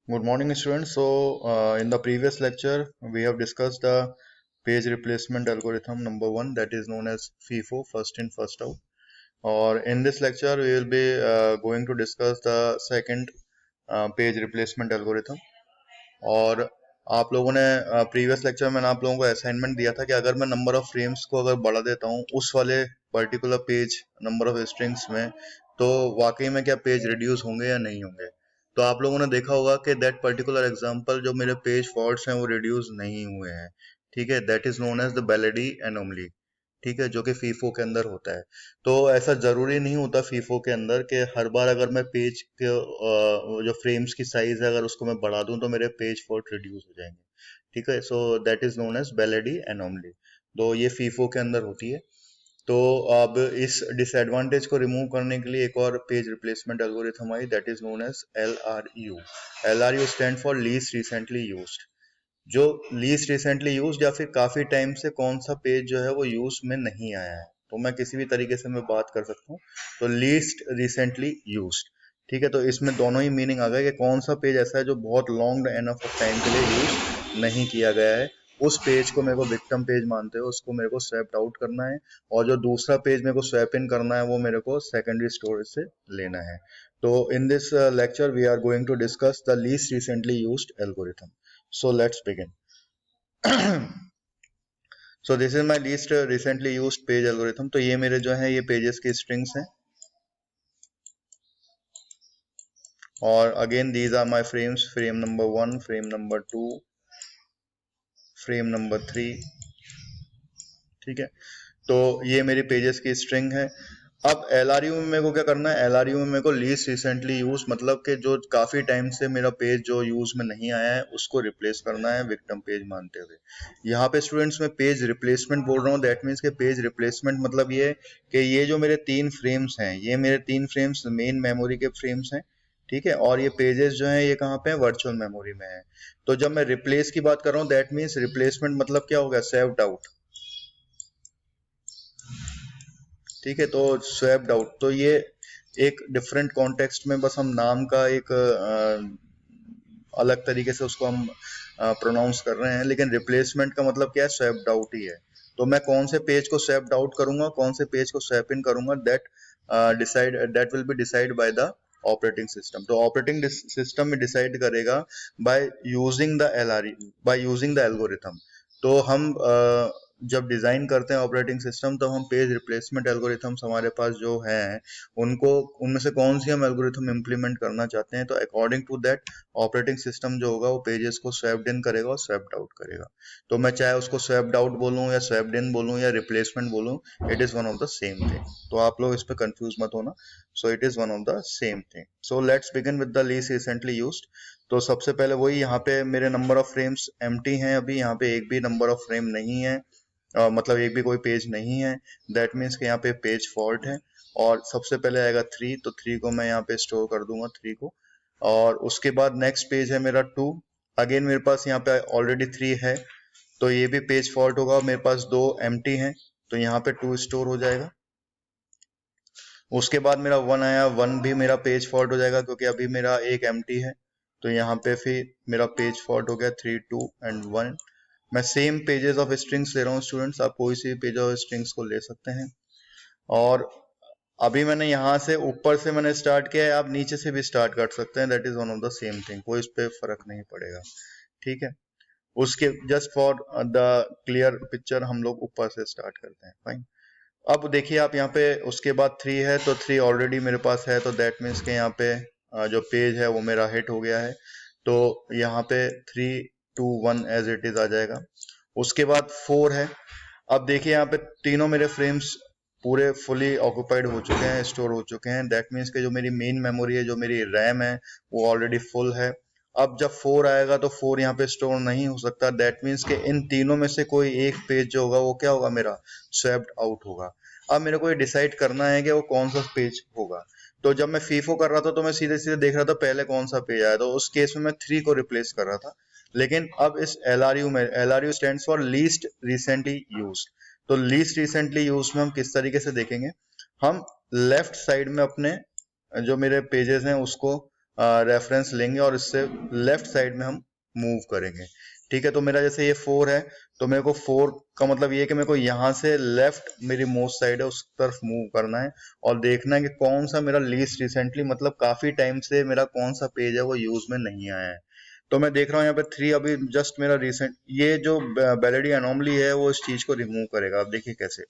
Good morning, students. In the previous lecture, we have discussed the page replacement algorithm number one, that is known as FIFO, first in, first out. Or in this lecture, we will be going to discuss the second page replacement algorithm. और आप लोगों ने previous lecture में मैंने आप लोगों को assignment दिया था कि अगर मैं नंबर ऑफ फ्रेम्स को अगर बढ़ा देता हूँ उस वाले particular page number of strings में, तो वाकई में क्या पेज रिड्यूस होंगे या नहीं होंगे। तो आप लोगों ने देखा होगा कि दैट पर्टिकुलर एग्जांपल जो मेरे पेज फॉल्ट्स हैं वो रिड्यूस नहीं हुए हैं। ठीक है, that is known as the Belady anomaly. ठीक है, जो कि फीफो के अंदर होता है। तो ऐसा जरूरी नहीं होता फीफो के अंदर कि हर बार अगर मैं पेज के जो फ्रेम्स की साइज है अगर उसको मैं बढ़ा दूं तो मेरे पेज फॉल्ट रिड्यूस हो जाएंगे। ठीक है, so that is known as Belady anomaly. तो ये फीफो के अंदर होती है। तो अब इस डिसएडवांटेज को रिमूव करने के लिए एक और पेज रिप्लेसमेंट एल्गोरिथम आई, that is known as LRU। LRU stand for least recently used. जो लीस्ट रिसेंटली यूज्ड या फिर काफी टाइम से कौन सा पेज जो है वो यूज में नहीं आया है, तो मैं किसी भी तरीके से मैं बात कर सकता हूँ। तो लीस्ट रिसेंटली यूज्ड। ठीक है, तो इसमें दोनों ही मीनिंग आ गया कि कौन सा पेज ऐसा है जो बहुत लॉन्ग एनफ ऑफ टाइम के लिए यूज नहीं किया गया है। उस पेज को मेरे को विक्टिम पेज मानते हो, उसको मेरे को स्वैप आउट करना है। और जो दूसरा पेज मेरे को स्वैप इन करना है वो मेरे को सेकेंडरी स्टोरेज से लेना है। तो in this lecture we are going to discuss the least recently used algorithm. So let's begin. So this is my least recently used page algorithm. तो ये मेरे जो है ये पेजेस की स्ट्रिंग्स हैं। और again these are my frames, frame number 1, frame number 2, frame number 3। ठीक है, तो ये मेरी पेजेस की स्ट्रिंग है। अब LRU में मेरे को क्या करना है, LRU में मेरे को लीस्ट रिसेंटली यूज मतलब कि जो काफी टाइम से मेरा पेज जो यूज में नहीं आया है उसको रिप्लेस करना है विक्टिम पेज मानते हुए। यहाँ पे स्टूडेंट्स मैं पेज रिप्लेसमेंट बोल रहा हूँ, दैट मीन्स के पेज रिप्लेसमेंट मतलब ये कि ये जो मेरे 3 फ्रेम्स हैं, ये मेरे 3 फ्रेम्स मेन मेमोरी के फ्रेम्स हैं। ठीक है, और ये पेजेस जो हैं ये कहाँ पे है, वर्चुअल मेमोरी में है। तो जब मैं रिप्लेस की बात कर रहा हूँ दैट मीन्स रिप्लेसमेंट मतलब क्या होगा, सेव्ड आउट। ठीक है, तो स्वैप्ड आउट, तो ये एक डिफरेंट कॉन्टेक्स्ट में बस हम नाम का एक अलग तरीके से उसको हम प्रोनाउंस कर रहे हैं, लेकिन रिप्लेसमेंट का मतलब क्या है, स्वैप्ड आउट ही है। तो मैं कौन से पेज को स्वैप्ड आउट करूंगा, कौन से पेज को स्वैप इन करूंगा, that will be decide by the operating system. तो ऑपरेटिंग सिस्टम में डिसाइड करेगा by using the LRU, by using the algorithm. तो हम जब डिजाइन करते हैं ऑपरेटिंग सिस्टम तो हम पेज रिप्लेसमेंट एल्गोरिथम्स हमारे पास जो हैं उनको, उनमें से कौन सी हम एल्गोरिथम इंप्लीमेंट करना चाहते हैं, तो according to that operating system जो होगा वो पेजेस को स्वैप्ड इन करेगा और स्वैप्ड आउट करेगा। तो मैं चाहे उसको स्वैप्ड आउट बोलूं या स्वैप्ड इन बोलूं या रिप्लेसमेंट बोलूं, it is one of the same thing. तो आप लोग इस पे कंफ्यूज मत होना। So it is one of the same thing. So let's begin with the least recently used. तो सबसे पहले वही, यहाँ पे मेरे नंबर ऑफ फ्रेम्स एम्प्टी हैं, अभी यहाँ पे एक भी नंबर ऑफ फ्रेम नहीं है। मतलब एक भी कोई पेज नहीं है, दैट मीन्स कि यहाँ पे पेज फॉल्ट है। और सबसे पहले आएगा 3, तो 3 को मैं यहाँ पे स्टोर कर दूंगा 3 को। और उसके बाद नेक्स्ट पेज है मेरा 2। अगेन मेरे पास यहाँ पे ऑलरेडी 3 है, तो ये भी पेज फॉल्ट होगा। मेरे पास 2 एम्प्टी हैं, तो यहाँ पे 2 स्टोर हो जाएगा। उसके बाद मेरा 1 आया, 1 भी मेरा पेज फॉल्ट हो जाएगा क्योंकि अभी मेरा एक एम्प्टी है। तो यहाँ पे फिर मेरा पेज फॉल्ट हो गया 3, 2 एंड 1। मैं सेम पेजेस ऑफ स्ट्रिंग्स ले रहा हूँ स्टूडेंट्स, आप कोई सी पेज ऑफ स्ट्रिंग्स को ले सकते हैं। और अभी मैंने यहाँ से ऊपर से मैंने स्टार्ट किया है, आप नीचे से भी स्टार्ट कर सकते हैं, that is one of the same thing, कोई इस पे फर्क नहीं पड़ेगा। ठीक है, उसके just for the clear picture हम लोग ऊपर से स्टार्ट करते हैं। फाइन। अब देखिए आप यहाँ पे उसके बाद 3 है, तो 3 ऑलरेडी मेरे पास है, तो दैट मीन्स के यहाँ पे जो पेज है वो मेरा हिट हो गया है। तो यहाँ पे 3, 2, 1 एज इट इज आ जाएगा। उसके बाद 4 है। अब देखिए यहाँ पे तीनों मेरे फ्रेम्स पूरे फुली ऑक्यूपाइड हो चुके हैं, स्टोर हो चुके हैं, दैट मीन्स के जो मेरी मेन मेमोरी है, जो मेरी रैम है, वो ऑलरेडी फुल है। अब जब 4 आएगा तो 4 यहाँ पे स्टोर नहीं हो सकता, दैट मीन्स के इन तीनों में से कोई एक पेज जो होगा वो क्या होगा, मेरा स्वैप्ड आउट होगा। अब मेरे को ये डिसाइड करना है कि वो कौन सा पेज होगा। तो जब मैं फीफो कर रहा था तो मैं सीधे सीधे देख रहा था पहले कौन सा पेज आया, तो उस केस में मैं 3 को रिप्लेस कर रहा था। लेकिन अब इस LRU में, LRU stands for least recently used. तो लीस्ट रिसेंटली यूज में हम किस तरीके से देखेंगे, हम लेफ्ट साइड में अपने जो मेरे पेजेस हैं उसको रेफरेंस लेंगे और इससे लेफ्ट साइड में हम मूव करेंगे। ठीक है, तो मेरा जैसे ये 4 है, तो मेरे को 4 का मतलब ये है कि मेरे को यहाँ से लेफ्ट मेरी मोस्ट साइड है उस तरफ मूव करना है और देखना है कि कौन सा मेरा लीस्ट रिसेंटली, मतलब काफी टाइम से मेरा कौन सा पेज है वो यूज में नहीं आया है। तो मैं देख रहा हूँ यहाँ पे 3 अभी जस्ट मेरा रिसेंट, ये जो बैलेडी एनोमली है वो इस चीज को रिमूव करेगा। आप देखिए कैसे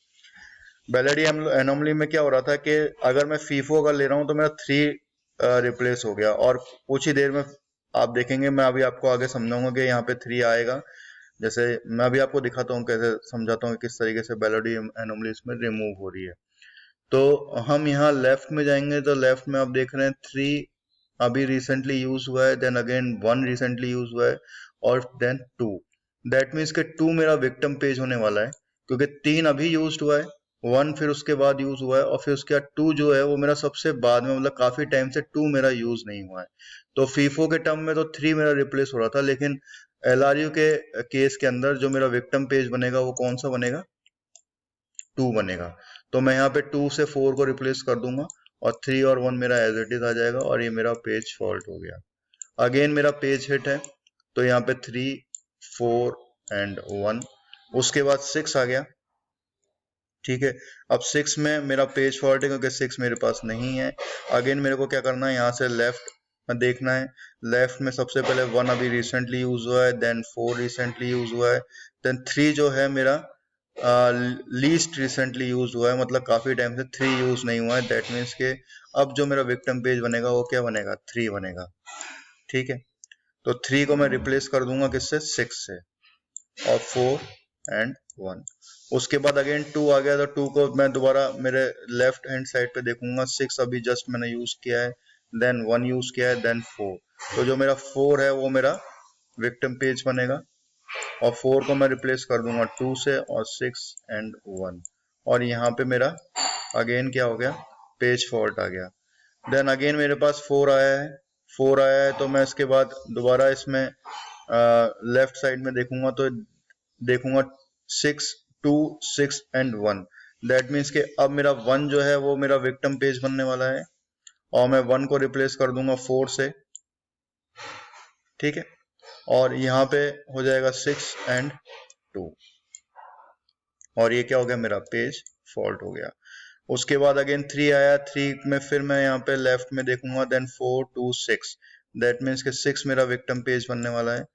बैलेडी एनोमली में क्या हो रहा था कि अगर मैं फीफो का ले रहा हूँ तो मेरा 3 रिप्लेस हो गया, और कुछ ही देर में आप देखेंगे, मैं अभी आपको आगे समझाऊंगा कि यहाँ पे 3 आएगा। जैसे मैं अभी आपको दिखाता हूँ, कैसे समझाता हूँ किस तरीके से बैलेडी एनोमली इसमें रिमूव हो रही है। तो हम यहाँ लेफ्ट में जाएंगे तो लेफ्ट में आप देख रहे हैं 3 अभी रिसेंटली यूज हुआ है, देन अगेन 1 रिसेंटली यूज हुआ है, और देन 2। दैट मीन्स के 2 मेरा विक्टिम पेज होने वाला है, क्योंकि 3 अभी यूज हुआ है, 1 फिर उसके बाद यूज हुआ है, और फिर उसके बाद 2 जो है वो मेरा सबसे बाद में, मतलब काफी टाइम से 2 मेरा यूज नहीं हुआ है। तो फीफो के टर्म में तो 3 मेरा रिप्लेस हो रहा था, लेकिन एलआरयू के केस के अंदर जो मेरा विक्टिम पेज बनेगा वो कौन सा बनेगा, 2 बनेगा। तो मैं यहाँ पे 2 से 4 को रिप्लेस कर दूंगा और 3 और 1 मेरा एज इट इज आ जाएगा, और ये मेरा पेज फॉल्ट हो गया। अगेन मेरा पेज हिट है, तो यहाँ पे 3 4 एंड 1, उसके बाद 6 आ गया। ठीक है, अब 6 में मेरा पेज फॉल्ट है क्योंकि 6 मेरे पास नहीं है। अगेन मेरे को क्या करना है, यहाँ से लेफ्ट में देखना है। लेफ्ट में सबसे पहले 1 अभी रिसेंटली यूज हुआ है, देन 4 रिसेंटली यूज हुआ है, देन 3 जो है मेरा लीस्ट रिसेंटली यूज हुआ है, मतलब काफी टाइम से 3 यूज नहीं हुआ है। दैट मीन्स के अब जो मेरा विक्टिम पेज बनेगा वो क्या बनेगा, 3 बनेगा। ठीक है, तो 3 को मैं रिप्लेस कर दूंगा किससे, 6 से, और 4 एंड 1। उसके बाद अगेन 2 आ गया, तो 2 को मैं दोबारा मेरे लेफ्ट हैंड साइड पे देखूंगा। 6 अभी जस्ट मैंने यूज किया है, देन 1 यूज किया है, देन 4। तो जो मेरा 4 है वो मेरा विक्टिम पेज बनेगा, और 4 को मैं रिप्लेस कर दूंगा 2 से, और 6 एंड 1। और यहाँ पे मेरा अगेन क्या हो गया, पेज फॉल्ट आ गया। देन अगेन मेरे पास 4 आया है, 4 आया है, तो मैं इसके बाद दोबारा इसमें लेफ्ट साइड में देखूंगा, तो देखूंगा 6 2 6 एंड 1। दैट मीन्स कि अब मेरा 1 जो है वो मेरा विक्टिम पेज बनने वाला है, और मैं 1 को रिप्लेस कर दूंगा 4 से। ठीक है, और यहाँ पे हो जाएगा 6 एंड 2, और ये क्या हो गया, मेरा पेज फॉल्ट हो गया। उसके बाद अगेन 3 आया, 3 में फिर मैं यहाँ पे लेफ्ट में देखूंगा, देन 4 2 6। दैट मीन्स कि 6 मेरा विक्टिम पेज बनने वाला है,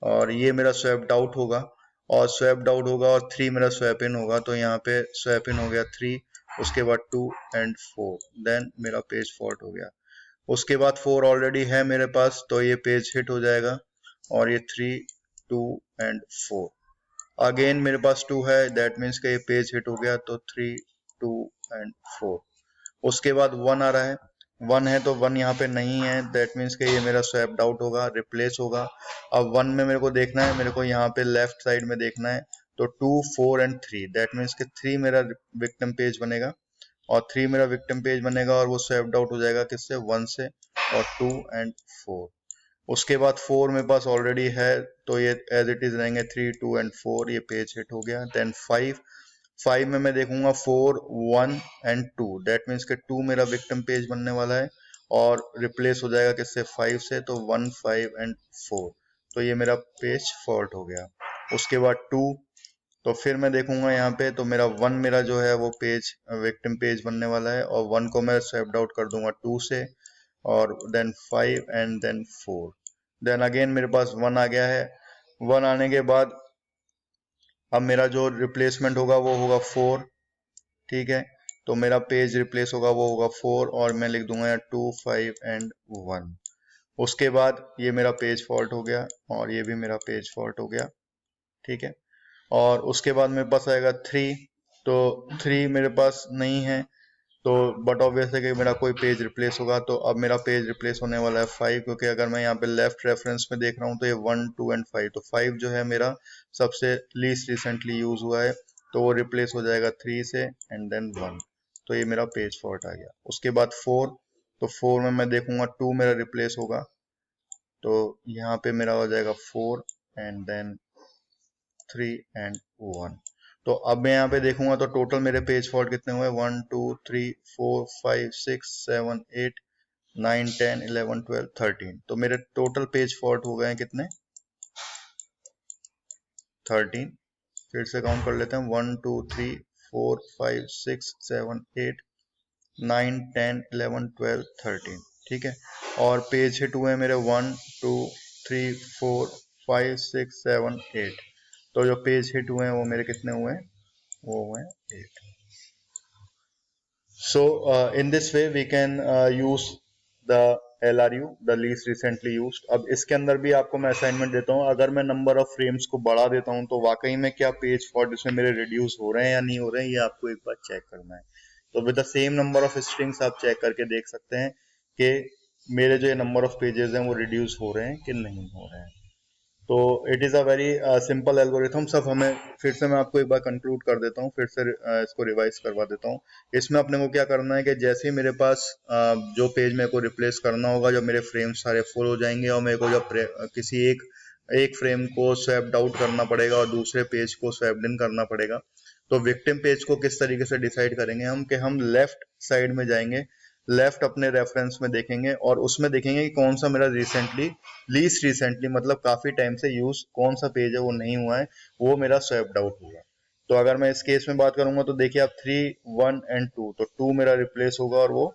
और ये मेरा स्वैप्ड आउट होगा, और स्वैप्ड आउट होगा, और 3 मेरा स्वैप इन होगा, तो यहाँ पे स्वैप इन हो गया 3, उसके बाद 2 एंड 4, देन मेरा पेज फॉल्ट हो गया। उसके बाद 4 ऑलरेडी है मेरे पास, तो ये पेज हिट हो जाएगा, और ये 3 2 एंड 4। अगेन मेरे पास 2 है, दैट मीन्स कि ये पेज हिट हो गया, तो 3 2 एंड 4। उसके बाद 1 आ रहा है, 1 है तो 1 यहाँ पे नहीं है, दैट मीन्स कि ये मेरा स्वैप्ड आउट होगा, रिप्लेस होगा। अब 1 में मेरे को देखना है, मेरे को यहाँ पे लेफ्ट साइड में देखना है, तो 2 4 एंड 3, दैट मीन्स कि 3 मेरा विक्टिम पेज बनेगा, और 3 मेरा विक्टिम पेज बनेगा, और वो स्वैप्ड आउट हो जाएगा किससे, 1 से, और 2 एंड 4। उसके बाद 4 मेरे पास ऑलरेडी है, तो ये एज इट इज रहेंगे 3 2 एंड 4, ये पेज हिट हो गया। देन 5, 5 में मैं देखूंगा 4 1 एंड 2, दैट मीन्स के 2 मेरा विक्टिम पेज बनने वाला है, और रिप्लेस हो जाएगा किससे, 5 से, तो 1 5 एंड 4। तो ये मेरा पेज फॉल्ट हो गया। उसके बाद 2, तो फिर मैं देखूंगा यहाँ पे, तो मेरा 1 मेरा जो है वो पेज विक्टिम पेज बनने वाला है, और 1 को मैं स्वैप्ड आउट कर दूंगा 2 से, और then 5 and then 4। Then again मेरे पास 1 आ गया है। 1 आने के बाद अब मेरा जो रिप्लेसमेंट होगा वो होगा 4। ठीक है, तो मेरा पेज रिप्लेस होगा, वो होगा 4, और मैं लिख दूंगा यहाँ 2 5 एंड 1। उसके बाद ये मेरा पेज फॉल्ट हो गया, और ये भी मेरा पेज फॉल्ट हो गया। ठीक है, और उसके बाद मेरे पास आएगा 3, तो 3 मेरे पास नहीं है, तो बट ऑब्वियस है कि मेरा कोई पेज रिप्लेस होगा, तो अब मेरा पेज रिप्लेस होने वाला है 5, क्योंकि अगर मैं यहाँ पे लेफ्ट रेफरेंस में देख रहा हूँ तो ये 1 2 एंड 5, तो 5 जो है मेरा सबसे लीस्ट रिसेंटली यूज हुआ है, तो वो रिप्लेस हो जाएगा 3 से, एंड देन 1। तो ये मेरा पेज फॉल्ट आ गया। उसके बाद 4, तो 4 में मैं देखूंगा 2 मेरा रिप्लेस होगा, तो यहाँ पे मेरा हो जाएगा 4 एंड देन 3 एंड 1। तो अब मैं यहाँ पे देखूंगा तो टोटल मेरे पेज फॉल्ट कितने हुए, 1 2 3 4 5 6 7 8 9, 10, 11, 12, 13। तो मेरे टोटल पेज फॉल्ट हो गए हैं कितने? 13। फिर से काउंट कर लेते हैं, 1, 2, 3, 4, 5, 6, 7, 8, 9, 10, 11, 12, 13। ठीक है, और पेज हिट हुए मेरे 1, 2, 3, 4, 5, 6, 7, 8। तो जो पेज हिट हुए हैं वो मेरे कितने हुए हैं? वो हुए 8। So in this way we can use the LRU, the least recently used। अब इसके अंदर भी आपको मैं असाइनमेंट देता हूँ, अगर मैं नंबर ऑफ फ्रेम्स को बढ़ा देता हूँ तो वाकई में क्या पेज फॉल्ट इसमें मेरे रिड्यूस हो रहे हैं या नहीं हो रहे हैं, ये आपको एक बार चेक करना है। तो with the same number of strings आप चेक करके देख सकते हैं कि मेरे जो ये नंबर ऑफ पेजेस हैं वो रिड्यूस हो रहे हैं कि नहीं हो रहे हैं। तो it is a very simple algorithm. सब हमें फिर से मैं आपको एक बार कंक्लूड कर देता हूँ, फिर से इसको रिवाइज करवा देता हूँ। इसमें अपने को क्या करना है कि जैसे ही मेरे पास जो पेज मेरे को रिप्लेस करना होगा, जब मेरे फ्रेम सारे फुल हो जाएंगे और मेरे को जब किसी एक फ्रेम को स्वैप्ड आउट करना पड़ेगा और दूसरे पेज को स्वैप्ड इन करना पड़ेगा, तो विक्टिम पेज को किस तरीके से डिसाइड करेंगे हम कि हम लेफ्ट साइड में जाएंगे, लेफ्ट अपने रेफरेंस में देखेंगे और उसमें देखेंगे कि कौन सा मेरा लीस्ट रिसेंटली मतलब काफी टाइम से यूज कौन सा पेज है वो नहीं हुआ है, वो मेरा स्वैप्ड आउट होगा। तो अगर मैं इस केस में बात करूंगा तो देखिए आप 3, 1 एंड 2, तो 2 मेरा रिप्लेस होगा और वो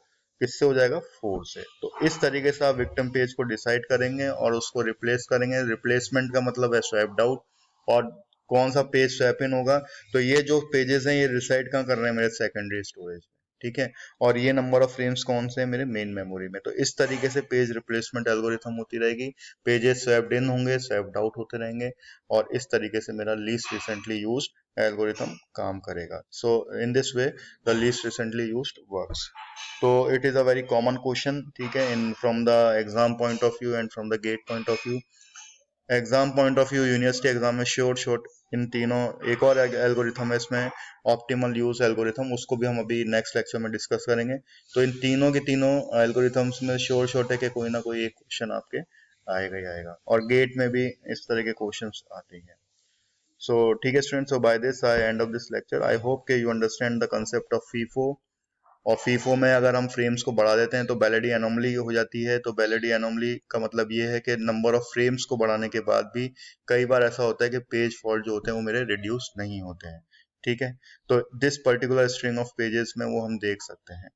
किससे हो जाएगा? 4 से। तो इस तरीके से आप विक्टिम पेज को डिसाइड करेंगे और उसको रिप्लेस करेंगे। रिप्लेसमेंट का मतलब है स्वैप्ड आउट। और कौन सा पेज स्वैप इन होगा? तो ये जो पेजेस हैं ये रिसाइड कहाँ कर रहे हैं? मेरे सेकेंडरी स्टोरेज में। ठीक है, और ये नंबर ऑफ फ्रेम्स कौन से हैं? मेरे मेन मेमोरी में। तो इस तरीके से पेज रिप्लेसमेंट एल्गोरिथम होती रहेगी। पेजेस स्वैप्ड इन होंगे, स्वैप्ड आउट होते रहेंगे और इस तरीके से मेरा लीस्ट रिसेंटली यूज्ड एल्गोरिथम काम करेगा। So in this way the least recently used works. तो it is a very common question, ठीक है, in from the exam point of view and from the GATE point of view. Exam point of view, university exam में sure in तीनों, एक और algorithm है इसमें, optimal use algorithm, उसको भी हम अभी नेक्स्ट लेक्चर में डिस्कस करेंगे। तो इन तीनों के तीनों एल्गोरिथम्स में श्योर है कि कोई ना कोई एक क्वेश्चन आपके आएगा ही आएगा, और गेट में भी इस तरह के क्वेश्चंस आते हैं। सो ठीक है students, so by this I end of this lecture. I hope के you understand the concept of FIFO. और फीफो में अगर हम फ्रेम्स को बढ़ा देते हैं तो बैलिडी एनोमली हो जाती है। तो बैलिडी एनोमली का मतलब ये है कि नंबर ऑफ फ्रेम्स को बढ़ाने के बाद भी कई बार ऐसा होता है कि पेज फॉल्ट जो होते हैं वो मेरे रिड्यूस नहीं होते हैं। ठीक है, तो this particular string of pages में वो हम देख सकते हैं।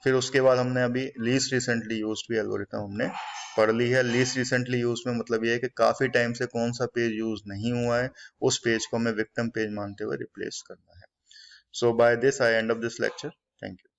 फिर उसके बाद हमने अभी लीस्ट रिसेंटली यूज्ड भी एल्गोरिथम हमने पढ़ ली है। लीस्ट रिसेंटली यूज में मतलब ये है कि काफी टाइम से कौन सा पेज यूज नहीं हुआ है, उस पेज को हमें विक्टिम पेज मानते हुए रिप्लेस करना है। So by this I end of this lecture. Thank you.